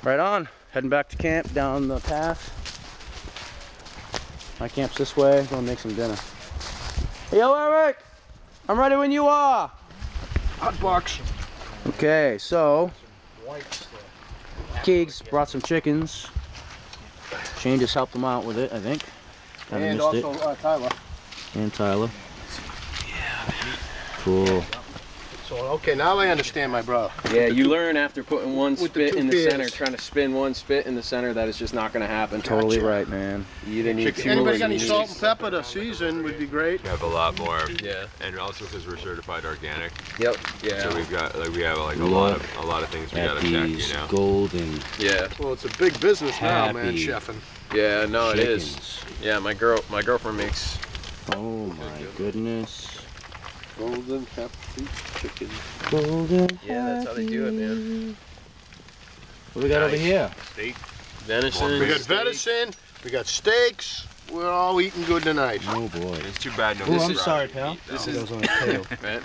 Right on, heading back to camp down the path. My camp's this way, gonna make some dinner. Hey, yo, Eric! I'm ready when you are! Hot box. Okay, so, Keegs brought some chickens. Shane just helped him out with it, I think. And also Tyler. And Tyler. Yeah, man. Cool. So, okay, now I understand my brother. Yeah, you learn after putting one spit in the pairs. center, trying to spin one spit in the center, that is just not going to happen. Totally right, man. You either need two Anybody or got any you need- salt and pepper to season would be great. We have a lot more. Yeah. And also because we're certified organic. Yep. Yeah. So we've got like we have like a Look lot of things we at gotta check, these you know. golden Yeah. Well, it's a big business now, man, Happy. chefing. Yeah. No, it is. chickens. Yeah. My girlfriend makes. Oh my goodness. Golden happy chicken. Golden Yeah, that's how they do it, man. What do we got over here? Steak. Venison. We got steak. venison, we got steaks. We're all eating good tonight. Oh boy. It's too bad no Oh, one's I'm around sorry, to pal. eat, though. This That is- was on his tail. Man,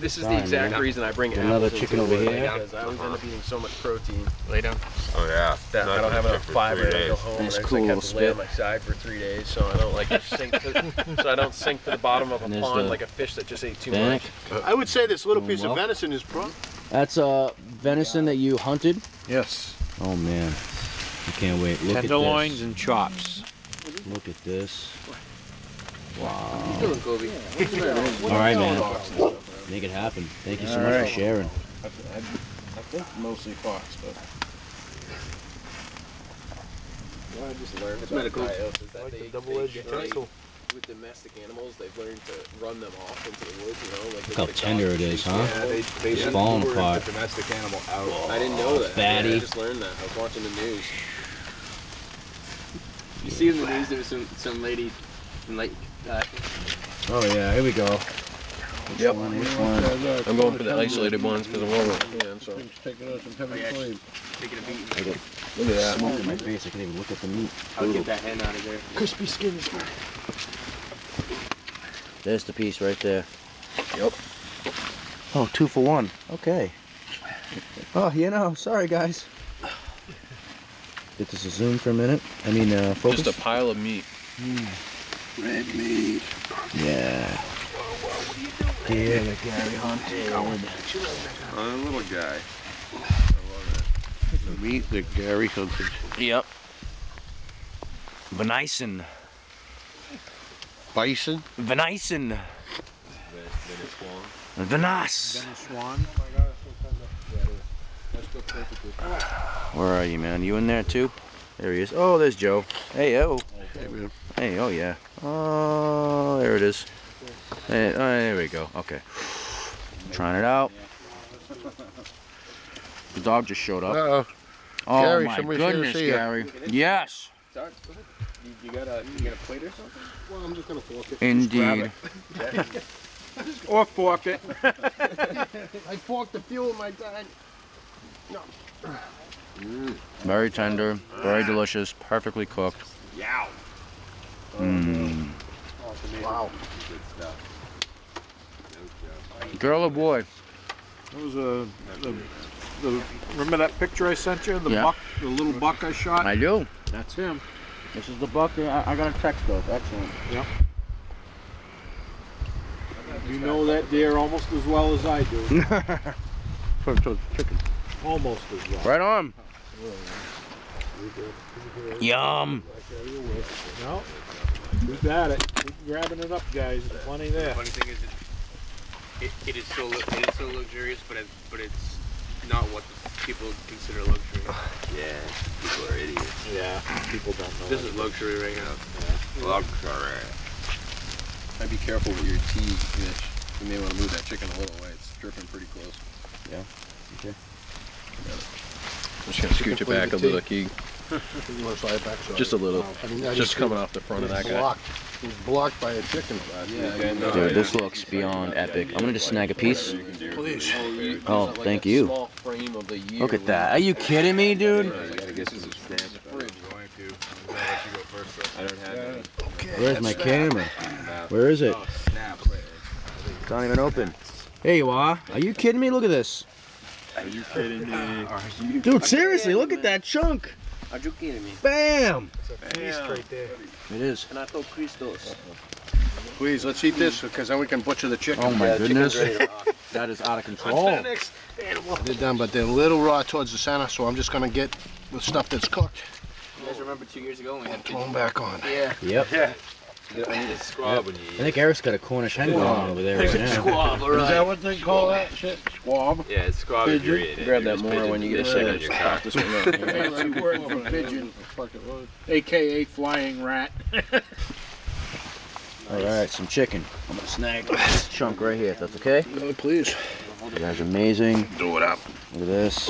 this is Sorry, the exact man. reason I bring Another apples chicken into over it, here. because I always end up eating so much protein Lay down. Oh yeah. that I don't have enough fiber to go home. Nice and I cool just like, have little to lay on spit. my side for 3 days, so I don't like just sink to, so I don't sink to the bottom of a And there's pond the like a fish that just ate too Bannock. much. I would say this little piece Well. of venison is That's venison that you hunted. Yes. Oh man, I can't wait. Look Tenderloins at this. and chops. Look at this. Wow. All All right, man. Make it happen. Thank you so much for sharing. I think mostly fox, but I just learned about medical. coyotes that Like the they double-edged utensil. with domestic animals, they've learned to run them off into the woods, you know, like they Look how get a tender dog it and is, shake huh? it. Yeah, they It's should falling lure apart. the domestic animal out. I didn't know that. Fatty. Yeah, I just learned that. I was watching the news. You see in the news there was some lady in like Oh yeah, here we go. Yep. Which one? I'm going for the isolated ones because I'm over. Yeah, so Taking out some heavy flame. taking a beat. I got Look at that. smoke in my face. I can't even look at the meat. I'll get that hen out of there. Crispy skin is good. There's the piece right there. Yep. Oh, 2 for 1. Okay. Oh, you know, sorry guys. Get this a zoom for a minute. I mean, focus. Just a pile of meat. Red meat. Yeah. Yeah, the Gary hunted. Oh, that little guy. The meat that Gary hunted. Yep. Venison. Bison. Venison. Venas. Swan. Where are you, man? You in there too? There he is. Oh, there's Joe. Hey, oh. Hey, man. Hey, oh yeah. Oh, there it is. Hey, oh, there we go. Okay. Trying it out. The dog just showed up. Uh-oh. Oh Gary, my somebody's here to goodness, see ya. Gary. Yes. You got a plate or something? Well, I'm just gonna fork it. Indeed. or fork it. I forked the fuel in my tank. No. Very tender, very delicious, perfectly cooked. Yow. Mmm. Wow. Girl or boy? That was remember that picture I sent you? The Yeah. buck, the little buck I shot? I do. That's him. This is the buck. I got a text though. Excellent. Yep. You know that deer almost as well as I do. Chicken. Almost as well. Right on. Yum. No. Keep at it. Keep grabbing it up, guys. There's plenty there. Funny thing is, it is so luxurious, but it's not what people consider luxury. Yeah, people are idiots. Yeah, people don't know. This is luxury right now. Luxury. I'd be careful with your tea, Mitch. You may want to move that chicken a little way. It's dripping pretty close. Yeah. I'm just gonna scoot you back a little, Key. You want to slide it back? Sorry. Just a little. I mean, I Just coming off the front of that guy. blocked. He's blocked by a chicken. Dude, this looks beyond epic. I'm gonna just snag a piece. Please. Oh, thank you. Small frame of the year. Look at that. Are you kidding me, dude? I don't have any. Where's my camera? Where is it? It's not even open. There you are. Are you kidding me? Look at this. Are you kidding me? Dude, seriously, look at that chunk. Are you kidding me? Bam! Right there. It is. Renato Christos. Please, let's eat this because then we can butcher the chicken. Oh my goodness. That is out of control. They're done, but they're a little raw towards the center, so I'm just gonna get the stuff that's cooked. You guys remember 2 years ago when we had Throw them back on. Yeah. Yep. I need a scrub when you I think Eric's got a Cornish hen going on over there right now. Squab, all Is right. that what they call that shit? Squab? Yeah, it's squab if you're eating it. Grab You're that just more when you get a pigeon second. on your cock. This one up. Word for pigeon, aka flying rat. Alright, some chicken. I'm gonna snag this chunk right here, if that's okay? Please. You guys are amazing. Do it up. Look at this.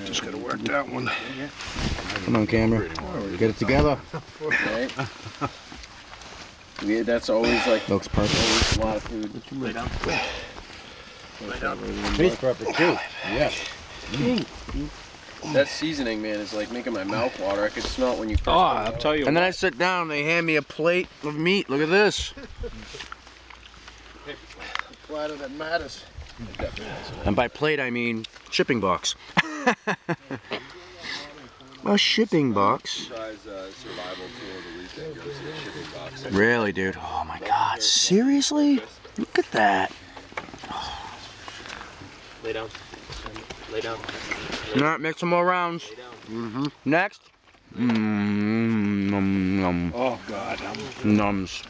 Just gotta work that one. Come on, camera. Get it together. Right? Yeah, that's always like Looks perfect. a lot of food. Tastes perfect too. Yes. That seasoning, man, is like making my mouth water. I could smell it when you first. Oh, I'll tell you. And then I sit down, they hand me a plate of meat. Look at this. Platter that matters. And by plate, I mean shipping box. A shipping box. Tries survival tool of the weekend. Goes to the shipping box. Really, dude? Oh my God! Seriously? Look at that. Lay down. Lay down. Not mix some more rounds. Mm-hmm. Next. Num num. Oh God. Nums.